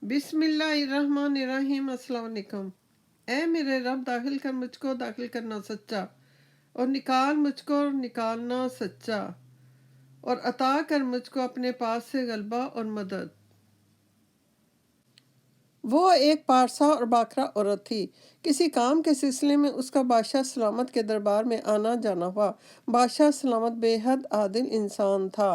बिस्मिल्लाहिर्रहमानिर्रहीम। अस्सलाम वालेकुम। ऐ मेरे रब, दाखिल कर मुझको दाखिल करना सच्चा, और निकाल मुझको और निकालना सच्चा, और अता कर मुझको अपने पास से गलबा और मदद। वो एक पारसा और बाखरा औरत थी। किसी काम के सिलसिले में उसका बादशाह सलामत के दरबार में आना जाना हुआ। बादशाह सलामत बेहद आदिल इंसान था।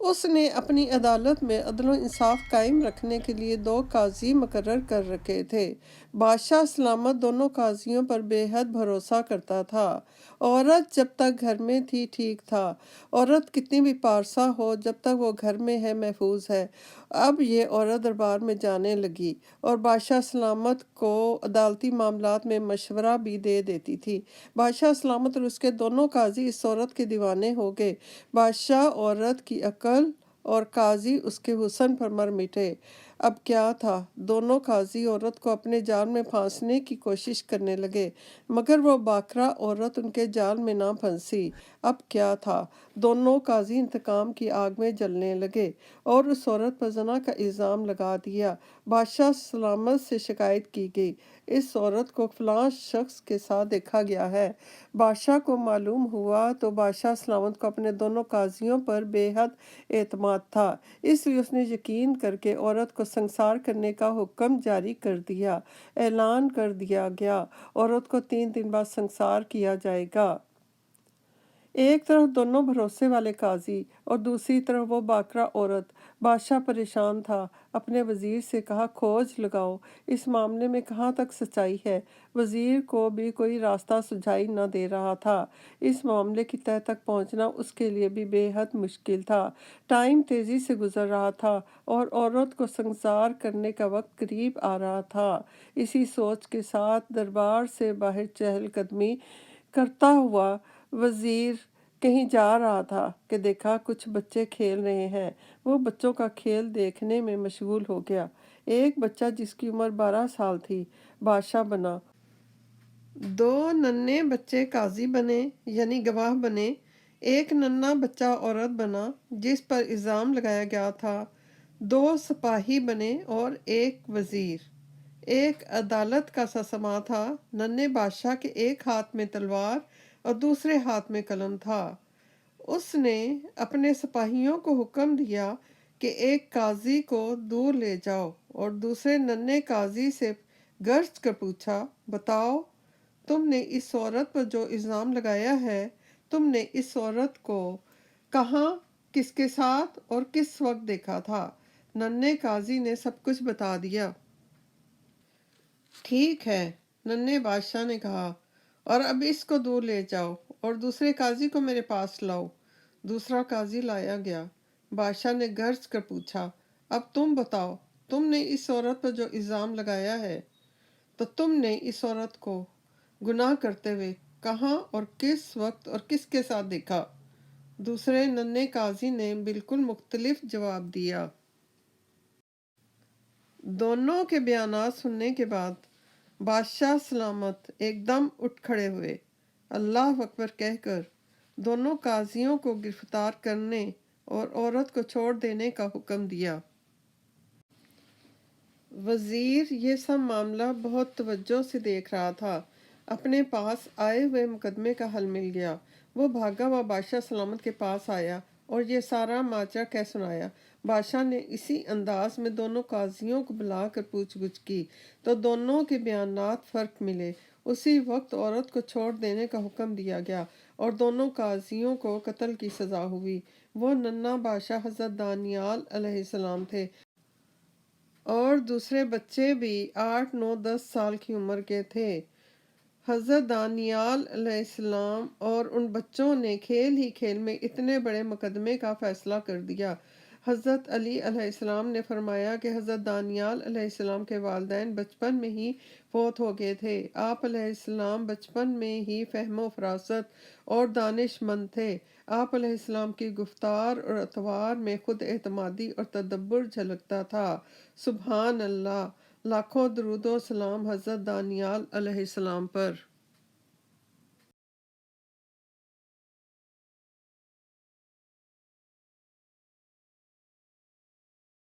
उसने अपनी अदालत में अदल इंसाफ कायम रखने के लिए 2 काजी मुकर्रर कर रखे थे। बादशाह सलामत दोनों काजियों पर बेहद भरोसा करता था। औरत जब तक घर में थी ठीक था। औरत कितनी भी पारसा हो, जब तक वो घर में है महफूज है। अब ये औरत दरबार में जाने लगी और बादशाह सलामत को अदालती मामलात में मशवरा भी दे देती थी। बादशाह सलामत और उसके दोनों काजी इस औरत के दीवाने हो गए। बादशाह औरत की अक्ल और काजी उसके हुस्न पर मर मिटे। अब क्या था, दोनों काजी औरत को अपने जाल में फांसने की कोशिश करने लगे, मगर वो बाकरा औरत उनके जाल में ना फंसी। अब क्या था, दोनों काजी इंतकाम की आग में जलने लगे और उस औरत पर ज़ना का इल्ज़ाम लगा दिया। बादशाह सलामत से शिकायत की गई, इस औरत को फलां शख्स के साथ देखा गया है। बादशाह को मालूम हुआ तो बादशाह सलामत को अपने दोनों काजियों पर बेहद एतमाद था, इसलिए उसने यकीन करके औरत को संसार करने का हुक्म जारी कर दिया। ऐलान कर दिया गया, औरत को 3 दिन बाद संसार किया जाएगा। एक तरफ दोनों भरोसे वाले काजी और दूसरी तरफ वो बाकरा औरत। बादशाह परेशान था, अपने वजीर से कहा, खोज लगाओ, इस मामले में कहाँ तक सच्चाई है। वजीर को भी कोई रास्ता सुझाई न दे रहा था। इस मामले की तह तक पहुंचना उसके लिए भी बेहद मुश्किल था। टाइम तेजी से गुजर रहा था और औरत को संसार करने का वक्त करीब आ रहा था। इसी सोच के साथ दरबार से बाहर चहलकदमी करता हुआ वजीर कहीं जा रहा था कि देखा कुछ बच्चे खेल रहे हैं। वो बच्चों का खेल देखने में मशगूल हो गया। एक बच्चा जिसकी उम्र 12 साल थी, बादशाह बना। 2 नन्हे बच्चे काजी बने, यानी गवाह बने। एक नन्हा बच्चा औरत बना जिस पर इल्ज़ाम लगाया गया था। 2 सिपाही बने और एक वजीर। एक अदालत का सा समा था। नन्हे बादशाह के एक हाथ में तलवार और दूसरे हाथ में कलम था। उसने अपने सिपाहियों को हुक्म दिया कि एक काजी को दूर ले जाओ और दूसरे नन्हे काजी से गर्ज कर पूछा, बताओ, तुमने इस औरत पर जो इल्ज़ाम लगाया है, तुमने इस औरत को कहाँ, किसके साथ और किस वक्त देखा था। नन्हे काजी ने सब कुछ बता दिया। ठीक है, नन्हे बादशाह ने कहा, और अब इसको दूर ले जाओ और दूसरे काजी को मेरे पास लाओ। दूसरा काजी लाया गया। बादशाह ने गर्ज कर पूछा, अब तुम बताओ, तुमने इस औरत पर जो इल्ज़ाम लगाया है, तो तुमने इस औरत को गुनाह करते हुए कहाँ और किस वक्त और किसके साथ देखा। दूसरे नन्हे काजी ने बिल्कुल मुख्तलिफ जवाब दिया। दोनों के बयानात सुनने के बाद बादशाह सलामत एकदम उठ खड़े हुए, अल्लाह अकबर कहकर दोनों काजियों को गिरफ्तार करने और औरत को छोड़ देने का हुक्म दिया। वजीर ये सब मामला बहुत तवज्जो से देख रहा था। अपने पास आए हुए मुकदमे का हल मिल गया। वो भागा हुआ बादशाह सलामत के पास आया और ये सारा माजरा कह सुनाया। बादशाह ने इसी अंदाज में दोनों काजियों को बुलाकर पूछगछ की तो दोनों के बयानात फ़र्क मिले। उसी वक्त औरत को छोड़ देने का हुक्म दिया गया और दोनों काजियों को कत्ल की सज़ा हुई। वो नन्हा बादशाह हज़रत दानियाल अलैहिस्सलाम थे और दूसरे बच्चे भी 8, 9, 10 साल की उम्र के थे। हज़रत दानियाल अलैहिस्सलाम और उन बच्चों ने खेल ही खेल में इतने बड़े मुकदमे का फ़ैसला कर दिया। हज़रत अली अलैहिस्सलाम ने फरमाया कि हज़रत दानियाल अलैहिस्सलाम के वालिदैन बचपन में ही फौत हो गए थे। आप अलैहिस्सलाम बचपन में ही फ़हम फ़रासत और दानिशमंद थे। आप अलैहिस्सलाम की गुफ्तार और अतवार में खुद एतमादी और तदब्बुर झलकता था। सुबहान अल्लाह, लाखों दरूद व सलाम हज़रत दानियाल अलैहिस्सलाम पर।